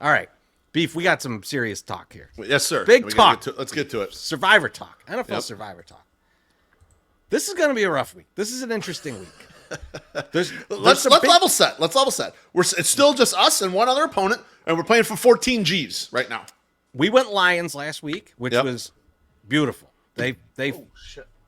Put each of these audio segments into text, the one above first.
All right, Beef, we got some serious talk here. Yes, sir. Big talk. Let's get to it. Survivor talk. NFL Survivor talk. This is going to be a rough week. This is an interesting week. Let's level set. Let's level set. It's still just us and one other opponent, and we're playing for 14 G's right now. We went Lions last week, which was beautiful. They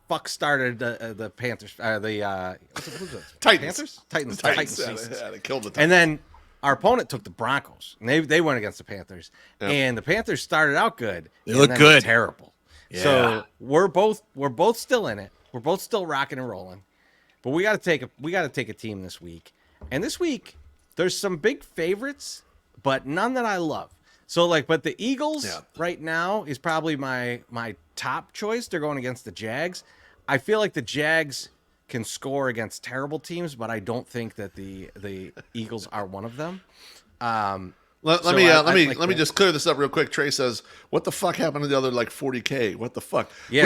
fuck started the Panthers. Who's it? Titans. Titans. Yeah, they killed the Titans. And then our opponent took the Broncos. And they went against the Panthers. Yep. And the Panthers started out good. They look good. Terrible. Yeah. So we're both still in it. We're both still rocking and rolling. But we got to take a team this week. And this week there's some big favorites, but none that I love. So but the Eagles right now is probably my top choice. They're going against the Jags. I feel like the Jags can score against terrible teams, but I don't think that the Eagles are one of them. Let me just clear this up real quick. Trey says, "What the fuck happened to the other 40K? What the fuck?" Yeah,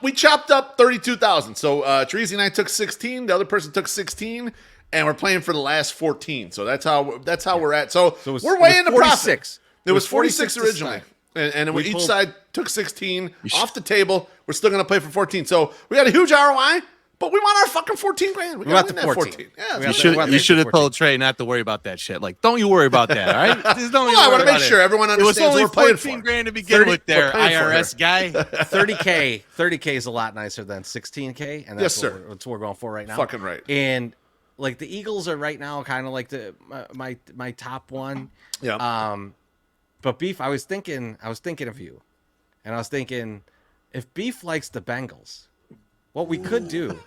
we chopped up 32,000. So Treasy and I took 16. The other person took 16, and we're playing for the last 14. So that's how we're at. So we're way into profit. It was 46 originally. And each side took 16 off the table. We're still going to play for 14. So we got a huge ROI, but we want our fucking 14 grand. We got the 14. Yeah, you should have told Trey not to worry about that shit. Don't you worry about that, all right? Just don't I want to make sure everyone understands what we're playing for. It was only 14 grand to begin with there, IRS guy. 30K is a lot nicer than 16K. And that's what we're going for right now. Fucking right. And the Eagles are right now kind of my top one. Yeah. But Beef, I was thinking of you, and I was thinking, if Beef likes the Bengals, what we could do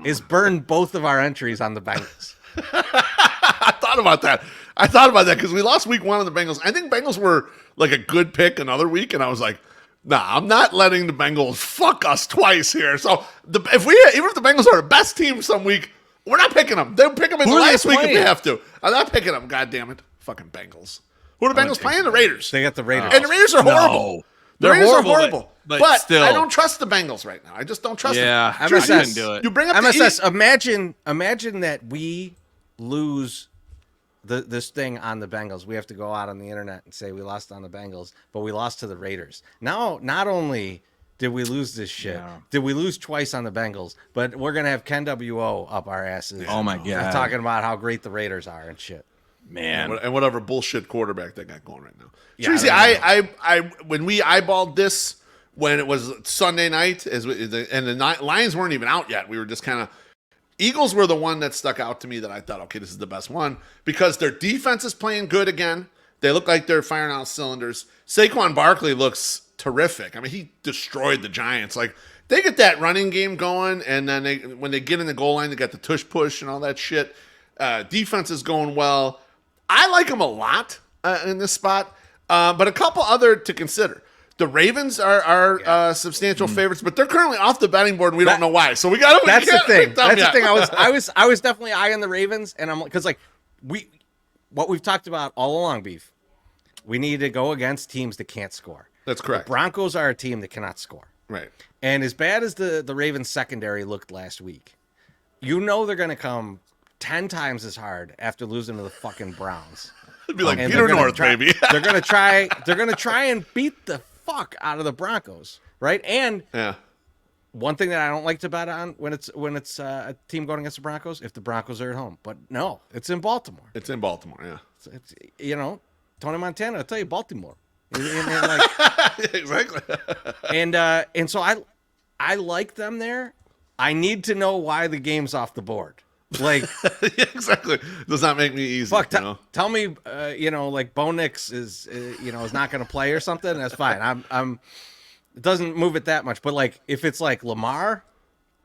is burn both of our entries on the Bengals. I thought about that because we lost week 1 on the Bengals. I think Bengals were a good pick another week, and I was like, nah, I'm not letting the Bengals fuck us twice here. So even if the Bengals are the best team some week, we're not picking them. They'll pick them in the last week if we have to. I'm not picking them. God damn it, fucking Bengals. Who are the Bengals playing? The Raiders. They got the Raiders. And the Raiders are horrible. The Raiders are horrible. But still. I don't trust the Bengals right now. I just don't trust them. Yeah, MSS. I couldn't do it. You bring up MSS. Imagine that we lose this thing on the Bengals. We have to go out on the internet and say we lost on the Bengals, but we lost to the Raiders. Now, not only did we lose this shit, did we lose twice on the Bengals, but we're going to have Ken WO up our asses. Oh, my God. Talking about how great the Raiders are and shit. Man, and whatever bullshit quarterback they got going right now. Yeah, Tracy, I when we eyeballed this when it was Sunday night, and the Lions weren't even out yet. We were just kind of Eagles were the one that stuck out to me that I thought, okay, this is the best one because their defense is playing good again. They look like they're firing out cylinders. Saquon Barkley looks terrific. I mean, he destroyed the Giants. They get that running game going, and then when they get in the goal line, they got the tush push and all that shit. Defense is going well. I like them a lot in this spot, but a couple other to consider. The Ravens are substantial favorites, but they're currently off the betting board, and we don't know why. So we got to. That's the thing. That's the thing. I was definitely eyeing the Ravens, and I'm because what we've talked about all along, Beef. We need to go against teams that can't score. That's correct. The Broncos are a team that cannot score. Right. And as bad as the Ravens secondary looked last week, they're going to come 10 times as hard after losing to the fucking Browns. It'd be like Peter North, baby. They're gonna try and beat the fuck out of the Broncos, right? And one thing that I don't like to bet on when it's a team going against the Broncos, if the Broncos are at home. But no, it's in Baltimore. It's in Baltimore, yeah. It's Tony Montana, I'll tell you, Baltimore. Exactly. And so I like them there. I need to know why the game's off the board. Exactly. Does not make me easy. Fuck, tell me, Bo Nix is not going to play or something. That's fine. It doesn't move it that much. But if it's Lamar,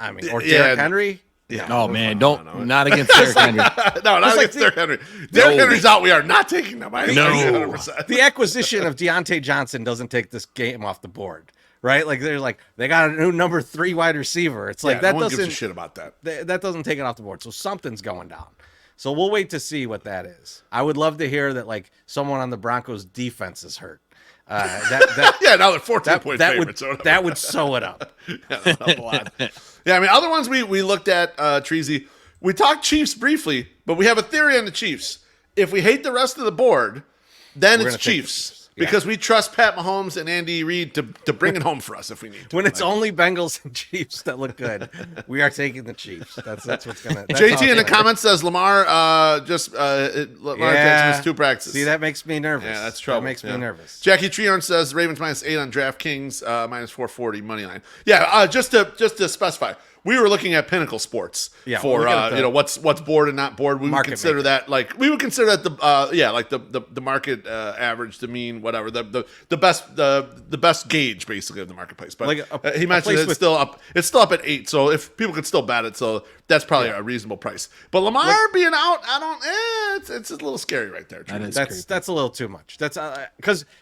or Derrick Henry. Yeah. Oh man, not against Derrick Henry. No, not against Derrick Henry. Derrick Henry's out. We are not taking them. The acquisition of Deontay Johnson doesn't take this game off the board. Right, they got a new number 3 wide receiver. It's that no one doesn't gives a shit about that. That doesn't take it off the board. So something's going down. So we'll wait to see what that is. I would love to hear that someone on the Broncos defense is hurt. Now they're 14-point favorites. That would sew it up. Other ones we looked at, Treasy. We talked Chiefs briefly, but we have a theory on the Chiefs. If we hate the rest of the board, Then We're it's gonna take the Chiefs. Chiefs. Yeah. Because we trust Pat Mahomes and Andy Reid to bring it home for us if we need to. When it's only Bengals and Chiefs that look good, we are taking the Chiefs. That's what's gonna. That's JT how in the it's- comments says Lamar Lamar Jackson missed 2 practices. See, that makes me nervous. Yeah, that's trouble. That makes Yeah. me nervous. Jackie Treehorn says Ravens -8 on DraftKings, -440 money line. Yeah, just to specify, we were looking at Pinnacle Sports Yeah, for we're looking at the what's board and not board. We would market consider maker. that we would consider that the market average, the mean, whatever, the best gauge basically of the marketplace. But Like he mentioned place it's with- still up. It's still up at 8, so if people could still bet it, so that's probably a reasonable price. But Lamar being out, I don't. It's a little scary right there. That is creepy. That's a little too much. That's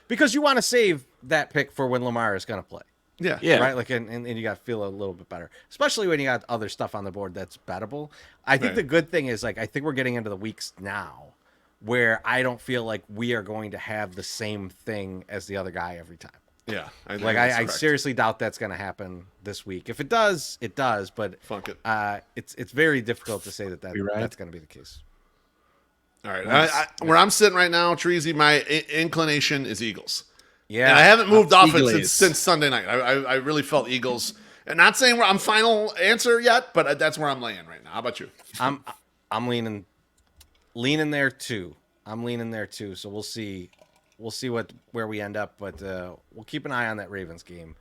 because you want to save that pick for when Lamar is going to play. Yeah. Yeah. Right, like, and you got to feel a little bit better, especially when you got other stuff on the board that's bettable. I think Right. the good thing is, like, I think we're getting into the weeks now where I don't feel like we are going to have the same thing as the other guy every time. Yeah. I Like, I seriously doubt that's going to happen this week. If it does, it does. But Funk it. it's very difficult to say that Be right. that's going to be the case. All right. Where I'm sitting right now, Treasy, my inclination is Eagles. Yeah, And I haven't moved off it Eagles. since Sunday night. I really felt Eagles. And not saying I'm final answer yet, but that's where I'm laying right now. How about you? I'm leaning there too. I'm leaning there too. So we'll see where we end up, but we'll keep an eye on that Ravens game.